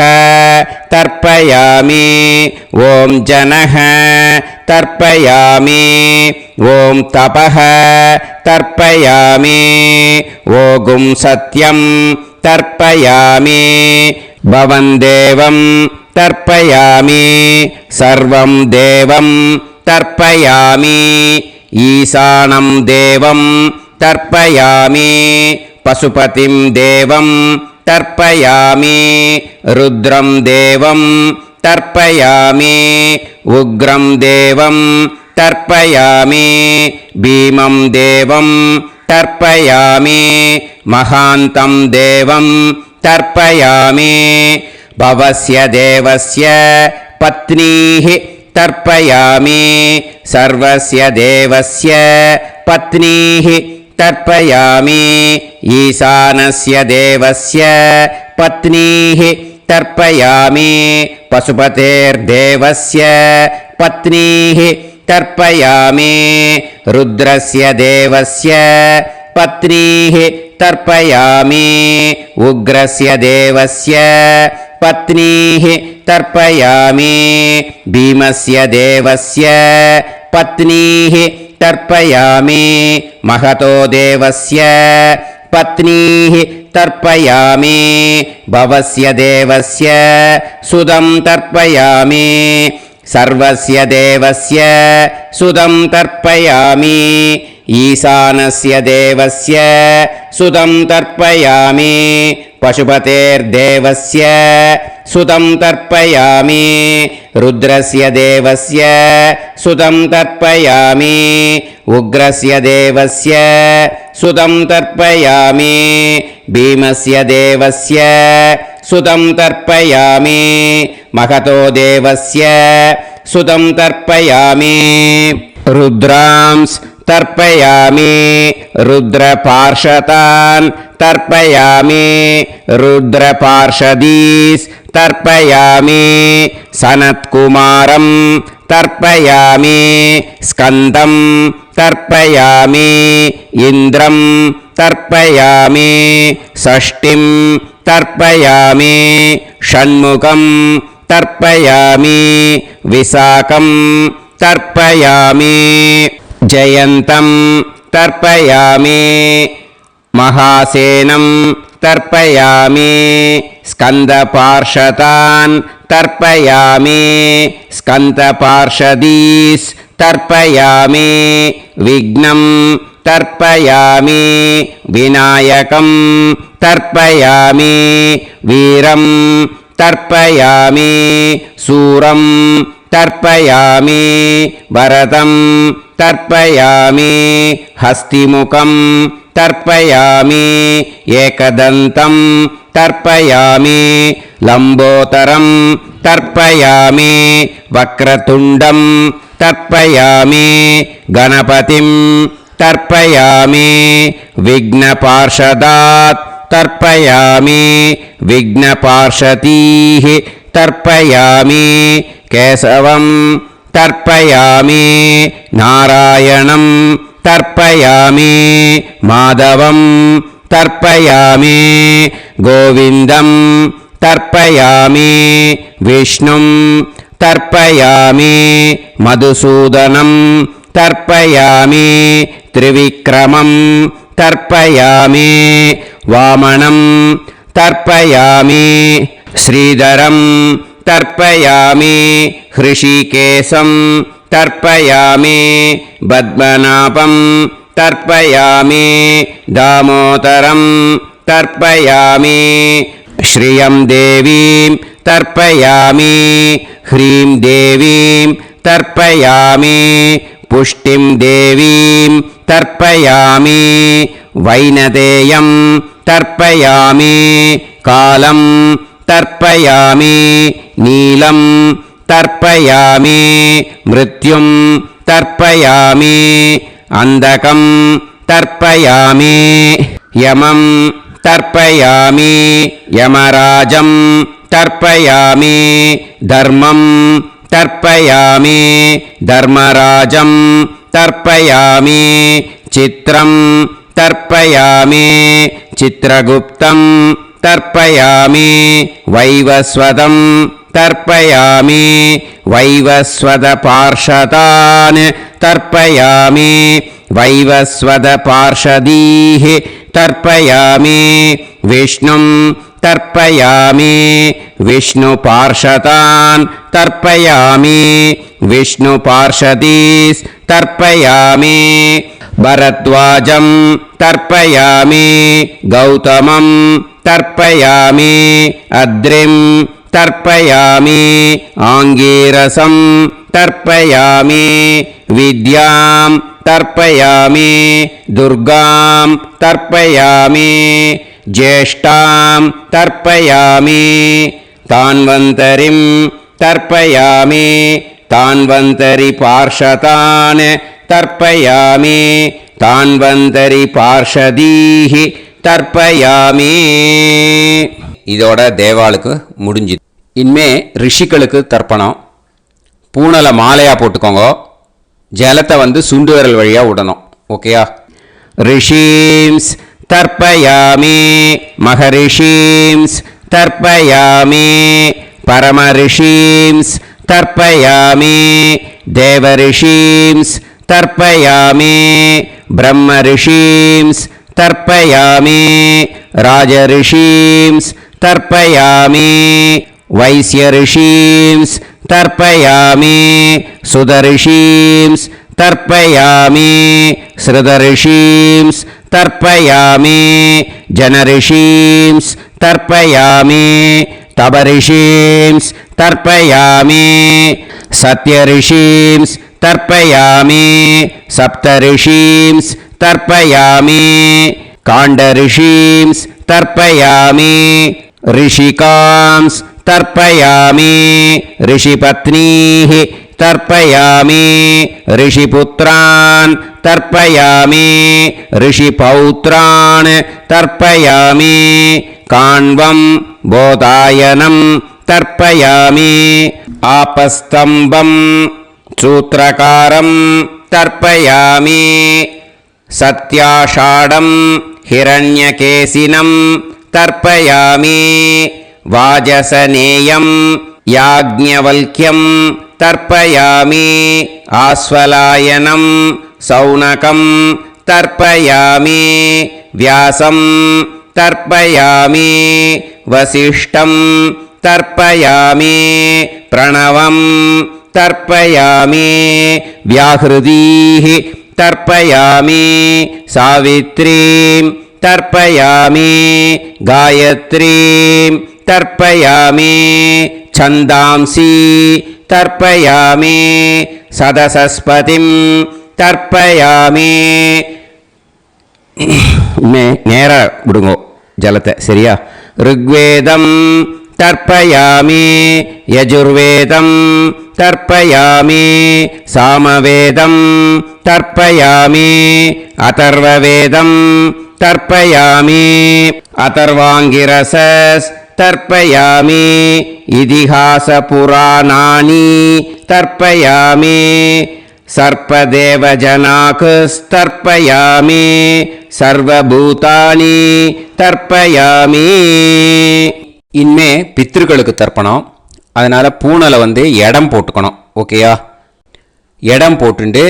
तर्पयामि ॐ जनः तर्पयामि ॐ तपः तर्पयामि ॐ सत्यं तर्पयामि भवं देवं तर्पयामि सर्वं देवं तर्पयामि ईशानं देवं तर्पयामि पशुपतिं देवं तर्पयामि रुद्रं देवं तर्पयामि उग्रं देवं तर्पयामि भीमं देवं तर्पयामि महान्तं देवं तर्पयामि भवस्य देवस्य पत्नीः तर्पयामि सर्वस्य देवस्य पत्नीः तर्पयामि ईशानस्य देवस्य पत्नीः तर्पयामि पशुपतेर्देवस्य पत्नीः तर्पयामि रुद्रस्य देवस्य पत्नीः तर्पयामि उग्रस्य देवस्य पत्नीः तर्पयामि भीमस्य देवस्य पत्नीः तर्पयामि महतो देवस्य पत्नीः तर्पयामि भवस्य देवस्य सुदं तर्पयामि सर्वस्य देवस्य सुदं तर्पयामि ईशानस्य देवस्य सुदं तर्पयामि पशुपतेर्देवस्य सुदं तर्पयामि रुद्रस्य देवस्य सुदं तर्पयामि उग्रस्य देवस्य सुदं तर्पयामि भीमस्य देवस्य सुतं तर्पयामि महतो देवस्य सुतं तर्पयामि रुद्रांस् तर्पयामि रुद्रपार्षदान् तर्पयामि रुद्रपार्षदीस् तर्पयामि सनत्कुमारं तर्पयामि स्कन्दं तर्पयामि इन्द्रं तर्पयामि षष्टिं तर्पयामि षण्मुखं तर्पयामि विशाखं तर्पयामि जयन्तं तर्पयामि महासेनं तर्पयामि स्कन्दपार्षदान् तर्पयामि स्कन्दपार्षदीस् तर्पयामि विघ्नं तर्पयामि विनायकं तर्पयामि वीरं तर्पयामि सूरं तर्पयामि वरदं तर्पयामि हस्तिमुखं तर्पयामि एकदन्तं तर्पयामि लम्बोदरं तर्पयामि वक्रतुण्डं तर्पयामि गणपतिं तर्पयामि विघ्नपार्षदात् तर्पयामि विघ्नपार्षदीः तर्पयामि केशवं तर्पयामि नारायणं तर्पयामि माधवं तर्पयामि गोविन्दं तर्पयामि विष्णुं तर्पयामि मधुसूदनं तर्पयामि त्रिविक्रमं तर्पयामि वामनं तर्पयामि श्रीधरं तर्पयामि हृषिकेशं तर्पयामि पद्मनाभं तर्पयामि दामोदरं तर्पयामि श्रियं देवीं तर्पयामि ह्रीं देवीं तर्पयामि पुष्टिं देवीं तर्पयामि वैनदेयं तर्पयामि कालं तर्पयामि नीलं तर्पयामि मृत्युं तर्पयामि अन्धकं तर्पयामि यमं तर्पयामि यमराजं तर्पयामि धर्मं तर्पयामि धर्मराजं तर्पयामि चित्रं तर्पयामि चित्रगुप्तं तर्पयामि वैवस्वतं तर्पयामि वैवस्वतपार्षदान् तर्पयामि वैवस्वतपार्षदीः तर्पयामि विष्णुं तर्पयामि विष्णुपार्षदान् तर्पयामि विष्णुपार्षदीस् तर्पयामि भरद्वाजं तर्पयामि गौतमं तर्पयामि अद्रिं तर्पयामि आङ्गीरसं तर्पयामि विद्यां तर्पयामि दुर्गां तर्पयामि ज्येष्ठां तर्पयामि तान्वन्तरिं तर्पयामि तान्वन्तरिपार्षदान् तर्पयामि तान्वन्तरिपार्षदीः தர்ப்பயாமி. இதோட தேவாளுக்கு முடிஞ்சுது. இனிமே ரிஷிகளுக்கு தர்ப்பணம். பூனலை மாலையாக போட்டுக்கோங்க. ஜலத்தை சுண்டு விரல் வழியாக விடணும். ஓகேயா? ரிஷீம்ஸ் தர்ப்பயாமி, மகரிஷீம்ஸ் தர்ப்பயாமி, பரமரிஷீம்ஸ் தர்ப்பயாமி, தேவரிஷீம்ஸ் தர்ப்பயாமி, பிரம்மரிஷீம்ஸ் தர்ப்பயாமி, ராஜரிஷீம்ஸ் தர்ப்பயாமி, வைஸ்யரிஷீம்ஸ் தர்ப்பயாமி, சுதரிஷீம்ஸ் தர்ப்பயாமி, ஸ்ருதரிஷீம்ஸ் தர்ப்பயாமி, ஜனரிஷீம்ஸ் தர்ப்பயாமி, தபரிஷீம்ஸ் தர்ப்பயாமி, சத்யரிஷீம்ஸ் தர்ப்பயாமி, சப்தரிஷீம்ஸ் தர்ப்பயாமி, காண்டரிஷீம்ஸ் தர்ப்பயாமி, ऋषिकांस् तर्पयामि ऋषिपत्नीः तर्पयामि ऋषिपुत्रान् तर्पयामि ऋषिपौत्रान् तर्पयामि काण्वं बोधायनं तर्पयामि आपस्तम्भं सूत्रकारं तर्पयामि सत्याषाढं हिरण्यकेशिनं तर्पयामि वाजसनेयं याज्ञवल्क्यं तर्पयामि आस्वलायनं सौनकं तर्पयामि व्यासं तर्पयामि वसिष्ठं तर्पयामि प्रणवं तर्पयामि व्याहृतीः तर्पयामि सावित्रीं तर्पयामि गायत्रीं तर्पयामि छन्दांसि तर्पयामि सदसस्पतिं तर्पयामि நேர விடுங்கோ ஜலத்தை சரியா ருக்வேதம் தர்ப்பயாமி யஜுர்வேதம் தர்ப்பயாமி சாமவேதம் தர்ப்பயாமி அதர்வவேதம் தர்ப்பயாமி அதர்வாங்கிரசஸ் தர்ப்பயாமி இதிஹாச புராணானி தர்ப்பயாமி सर्पदेवजनाकुस्तर्पयामि सर्वभूतानि தர்ப்பயாமி. இனிமே பித்திருக்களுக்கு தர்ப்பணம். அதனால் பூனலை இடம் போட்டுக்கணும். ஓகேயா? இடம் போட்டுண்டு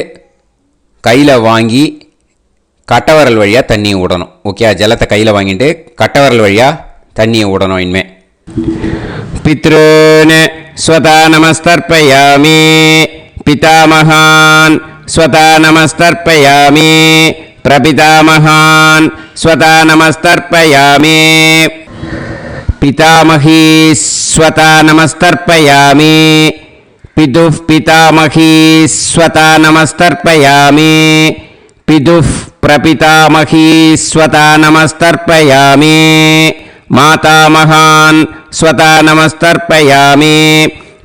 கையில் வாங்கி கட்டவரல் வழியாக தண்ணியை விடணும். ஓகேயா? ஜலத்தை கையில் வாங்கிட்டு கட்டவரல் வழியாக தண்ணியை விடணும். இனிமே பித்ருன்னு ஸ்வதா நமஸ்தர்ப்பயாமி पितामहान् स्वता नमस्तर्पयामि प्रपितामहान् स्वता नमस्तर्पयामि पितामही स्वता नमस्तर्पयामि पितुः पितामही स्वता नमस्तर्पयामि पितुः प्रपितामही स्वता नमस्तर्पयामि मातामहान् स्वता नमस्तर्पयामि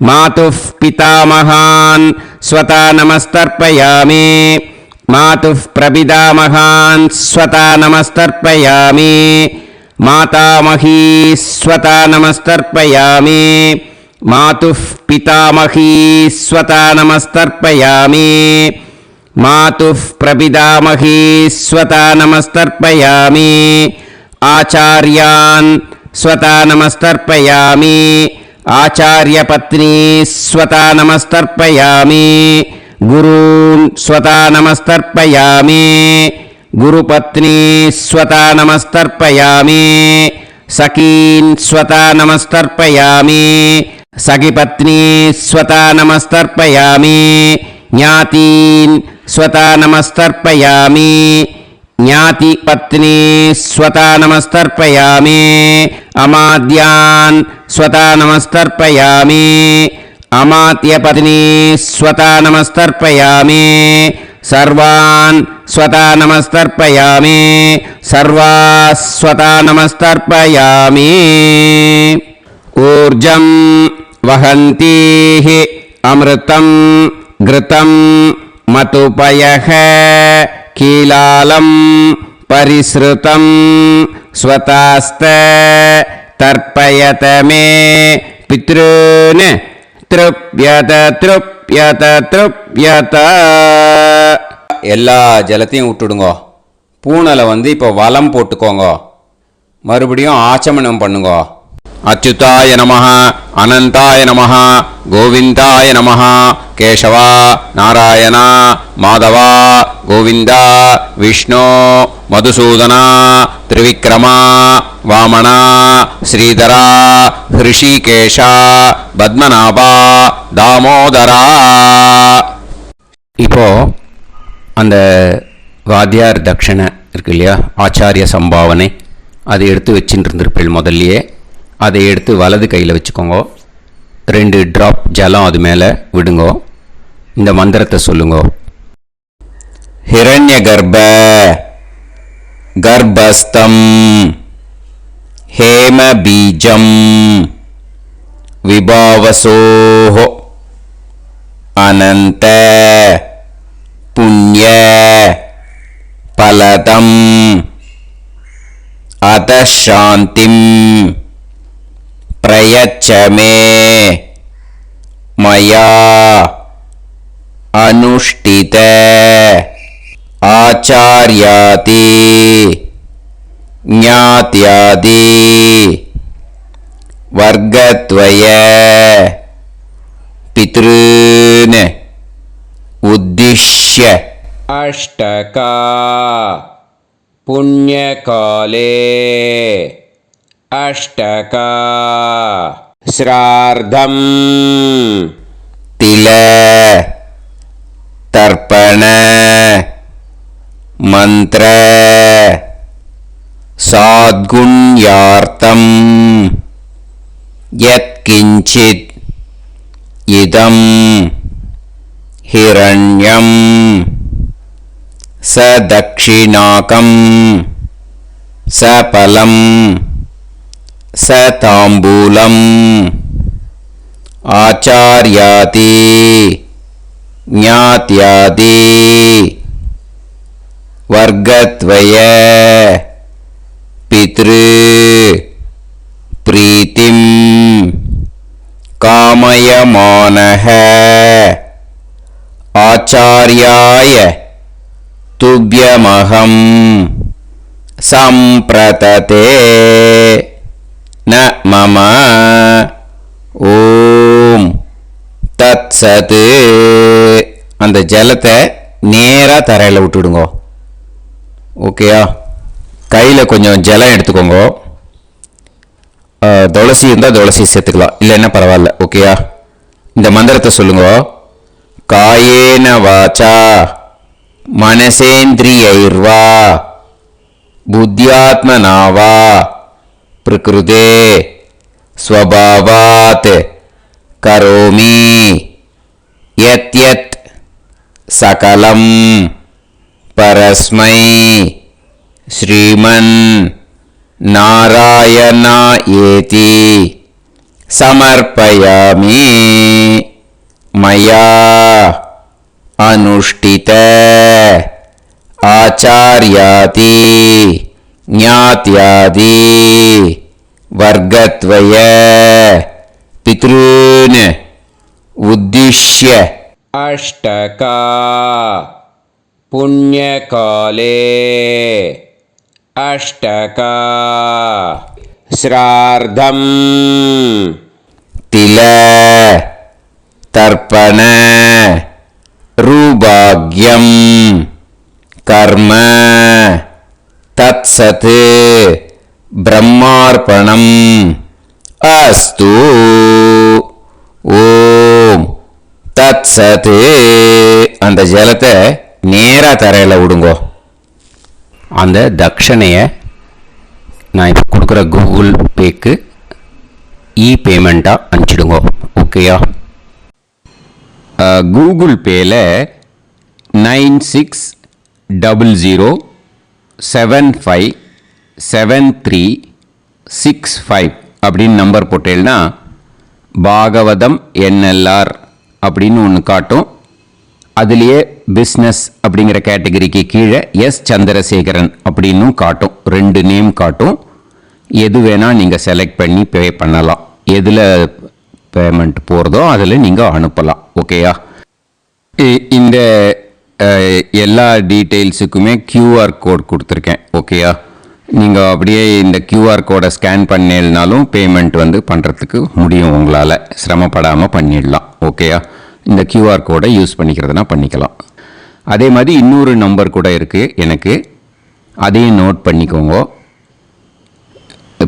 मातुः पितामहान् स्वता नमस्तर्पयामि मातुः प्रपितामहान् स्वता नमस्तर्पयामि मातामही स्वता नमस्तर्पयामि मातुः पितामही स्वता नमस्तर्पयामि मातुः प्रपितामही स्वता नमस्तर्पयामि आचार्यान् स्वता नमस्तर्पयामि आचार्यपत्नी स्वता नमस्तर्पयामि गुरून् स्वता नमस्तर्पयामि गुरुपत्नी स्वता नमस्तर्पयामि सखीन् स्वता नमस्तर्पयामि सखिपत्नी स्वता नमस्तर्पयामि ज्ञातीन् स्वता नमस्तर्पयामि ज्ञातिपत्नी स्वता नमस्तर्पयामि अमाद्यान् स्वता नमस्तर्पयामि अमात्यपत्नी स्वता नमस्तर्पयामि सर्वान् स्वता नमस्तर्पयामि सर्वाः स्वता नमस्तर्पयामि ऊर्जं वहन्तीः अमृतं घृतं मतुपयः कीलालं परिसृतं स्वतास्त तर्पयत मे पितॄन् तृप्यत तृप्यत तृप्यत. எல்லா ஜலத்தையும் விட்டுடுங்கோ. பூனலை இப்போ வலம் போட்டுக்கோங்க. மறுபடியும் ஆச்சமனம் பண்ணுங்கோ. அச்சுதாய நமஹ அனந்தாய நமஹ கோவிந்தாய நமஹ கேசவா நாராயணா மாதவா கோவிந்தா விஷ்ணு மதுசூதனா திரிவிக்ரமா வாமனா ஸ்ரீதரா ஹிருஷிகேஷா பத்மநாபா தாமோதரா. இப்போ அந்த வாத்தியார் தட்சணை இருக்கு இல்லையா, ஆச்சாரிய சம்பாவனை, அதை எடுத்து வச்சுட்டு இருந்திருப்பேன் முதல்லையே. அதை எடுத்து வலது கையில் வச்சுக்கோங்க. 2 ட்ராப் ஜலம் அது மேலே விடுங்கோ. இந்த மந்திரத்தை சொல்லுங்க. ஹிரண்ய கர்ப்ப கர்ப்பஸ்தம் हेमबीजं विभावसोः अनन्त पुण्य फलदम् अतः शान्तिं प्रयच्छ मे मया अनुष्ठित आचार्यादि ज्ञात्यादि वर्गद्वय पितॄन् उद्दिश्य अष्टका पुण्यकाले अष्टका श्रार्धं तिल तर्पण मंत्र साद्गुण्यार्थं यत्किंचित् इदं हिरण्यं स दक्षिणाकं स फलं स ताम्बूलम् आचार्यादि ज्ञात्यादि वर्गद्वय पितृ प्रीतिं कामयमानः आचार्याय तुभ्यमहं संप्रतते न मम ஓம் தத் சத். அந்த ஜலத்தை நேராக தரையில் விட்டுடுங்க. ஓகேயா? கையில் கொஞ்சம் ஜலம் எடுத்துக்கோங்க. துளசி இருந்தால் துளசி சேர்த்துக்கலாம், இல்லைன்னா பரவாயில்ல. ஓகேயா? இந்த மந்திரத்தை சொல்லுங்க. காயேன வாச்சா மனசேந்திரியைர்வா புத்தியாத்மனாவா பிரகிருதே स्वभावात् करोमि यत् यत् सकलं परस्मै श्रीमन् नारायणायेति समर्पयामि मया अनुष्ठित आचार्यादि ज्ञात्यादि वर्गद्वय पितॄन् उद्दिश्य अष्टका पुण्यकाले अष्टका श्रार्धं तिल तर्पण रुभाग्यं कर्म तत्सत् ब्रह्मार्पणम् अस्तु. ஓம் தத் சத். அந்த ஜலத்தை நேராக தரையில் விடுங்கோ. அந்த தட்சணையை நான் இப்போ கொடுக்குற கூகுள் பேக்கு பேமெண்ட்டாக அனுப்பிச்சிடுங்க. ஓகேயா? கூகுள் பேயில் 9600757365 அப்படின்னு நம்பர் போட்டேன்னா பாகவதம் NLR அப்படின்னு ஒன்று காட்டும். அதுலேயே பிஸ்னஸ் அப்படிங்கிற கேட்டகரிக்கு கீழே எஸ் சந்திரசேகரன் அப்படின்னும் காட்டும். 2 நேம் காட்டும். எது வேணால் நீங்கள் செலக்ட் பண்ணி பே பண்ணலாம். எதில் பேமெண்ட் போகிறதோ அதில் நீங்கள் அனுப்பலாம். ஓகேயா? இந்த எல்லா டீட்டெயில்ஸுக்குமே QR கோட் கொடுத்துருக்கேன். ஓகேயா? நீங்கள் அப்படியே இந்த QR கோடை ஸ்கேன் பண்ணினாலும் பேமெண்ட் பண்ணுறதுக்கு முடியும். உங்களால் சிரமப்படாமல் பண்ணிடலாம். ஓகேயா? இந்த QR கோடை யூஸ் பண்ணிக்கிறதுனா பண்ணிக்கலாம். அதே மாதிரி இன்னொரு நம்பர் கூட இருக்குது எனக்கு, அதையும் நோட் பண்ணிக்கோங்க.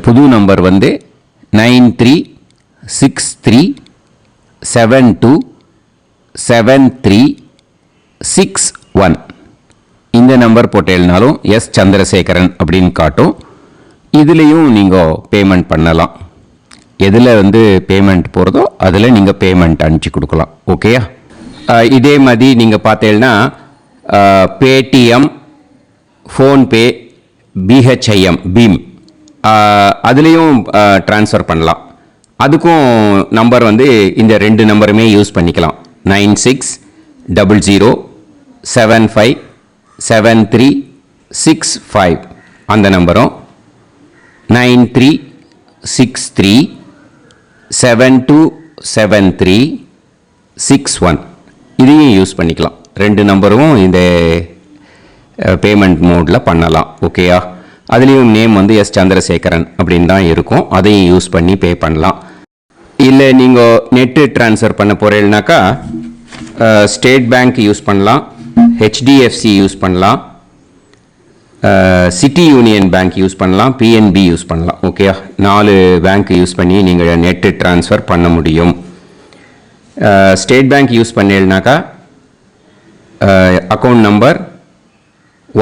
புது நம்பர் 9363727361. இந்த நம்பர் போட்டேல்னாலும் எஸ் சந்திரசேகரன் அப்படின்னு காட்டும். இதுலேயும் நீங்கள் பேமெண்ட் பண்ணலாம். எதில் பேமெண்ட் போகிறதோ அதில் நீங்கள் பேமெண்ட் அனுப்பிச்சி கொடுக்கலாம். ஓகேயா? இதே மாதிரி நீங்கள் பார்த்தேன்னா பேடிஎம், ஃபோன்பே, BHIM பீம் அதுலேயும் ட்ரான்ஸ்ஃபர் பண்ணலாம். அதுக்கும் நம்பர் வந்து இந்த 2 நம்பருமே யூஸ் பண்ணிக்கலாம். 9600757365 அந்த நம்பரும் 9363727361 இதையும் யூஸ் பண்ணிக்கலாம். 2 நம்பரும் இந்த பேமெண்ட் மோடில் பண்ணலாம். ஓகேயா? அதுலேயும் நேம் வந்து எஸ் சந்திரசேகரன் அப்படின்னு தான் இருக்கும். அதையும் யூஸ் பண்ணி பே பண்ணலாம். இல்லை நீங்கள் நெட்டு ட்ரான்ஸ்ஃபர் பண்ண போகிறீங்கனாக்கா ஸ்டேட் பேங்க் யூஸ் பண்ணலாம், ஹெச்டிஎஃப்சி யூஸ் பண்ணலாம், சிட்டி யூனியன் பேங்க் யூஸ் பண்ணலாம், பிஎன்பி யூஸ் பண்ணலாம். ஓகேயா? 4 பேங்க் யூஸ் பண்ணி நீங்கள் நெட்டு ட்ரான்ஸ்ஃபர் பண்ண முடியும். ஸ்டேட் பேங்க் யூஸ் பண்ணீங்கனாக்கா account number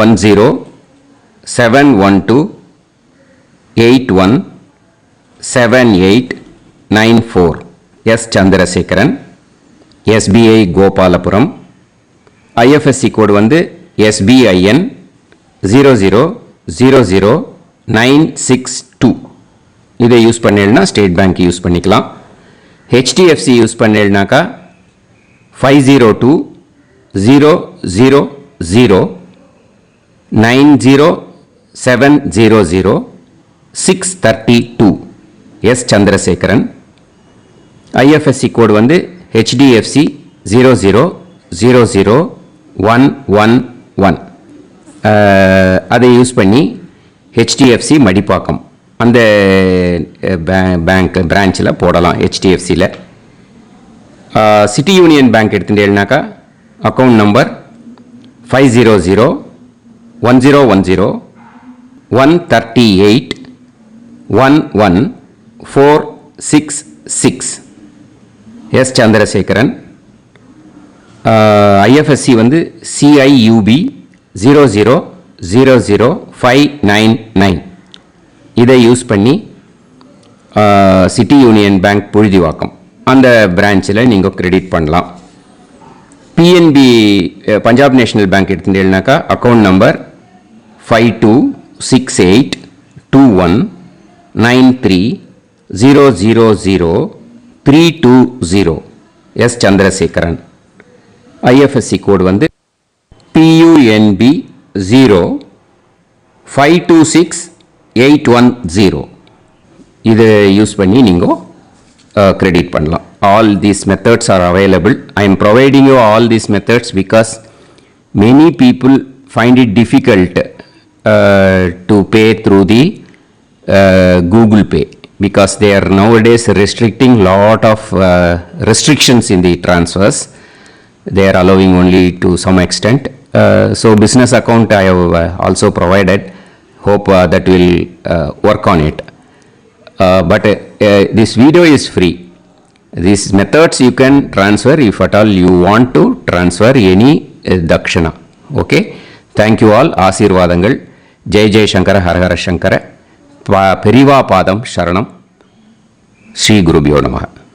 1071281789 S Chandrasekaran, SBI Gopalapuram. IFSC code வந்து SBIN 0000962. இதை யூஸ் பண்ணீங்கன்னா ஸ்டேட் பேங்க் யூஸ் பண்ணிக்கலாம். ஹெச்டிஎஃப்சி யூஸ் பண்ணீங்கனாக்கா 5020009007000632 எஸ் சந்திரசேகரன். ஐஎஃப்எஸ்சி கோடு வந்து HDFC 0000111. அதை யூஸ் பண்ணி HDFC மடிப்பாக்கம் அந்த பேங்க் பிரான்ச்சில் போடலாம். HDFCயில் சிட்டி யூனியன் பேங்க் எடுத்துட்டேன்னாக்கா account number 5001010381146 S Chandrasekaran. IFSC வந்து CIUB 0000599. இதை யூஸ் பண்ணி சிட்டி யூனியன் பேங்க் புழுதிவாக்கம் அந்த பிரான்ச்சில் நீங்கள் கிரெடிட் பண்ணலாம். பிஎன்பி பஞ்சாப் நேஷனல் பேங்க் எடுத்துட்டீங்கன்னாக்கா account number 52682193000320 S Chandrasekaran. IFSC code வந்து PUNB 0526810. இதை யூஸ் பண்ணி நீங்கள் credit பண்ணலாம். All these methods are available. I am providing you all these methods because many people find it difficult to pay through the Google Pay because they are nowadays restricting lot of restrictions in the transfers. They are allowing only to some extent. So business account I have also provided. Hope that will work on it. But this video is free. These methods you can transfer if at all you want to transfer any dakshana. Okay. Thank you all. Aasirvadangal. Jai Jai Shankara Har Har Shankara. Periva Padam Sharanam. Sri Gurubhyo Namaha.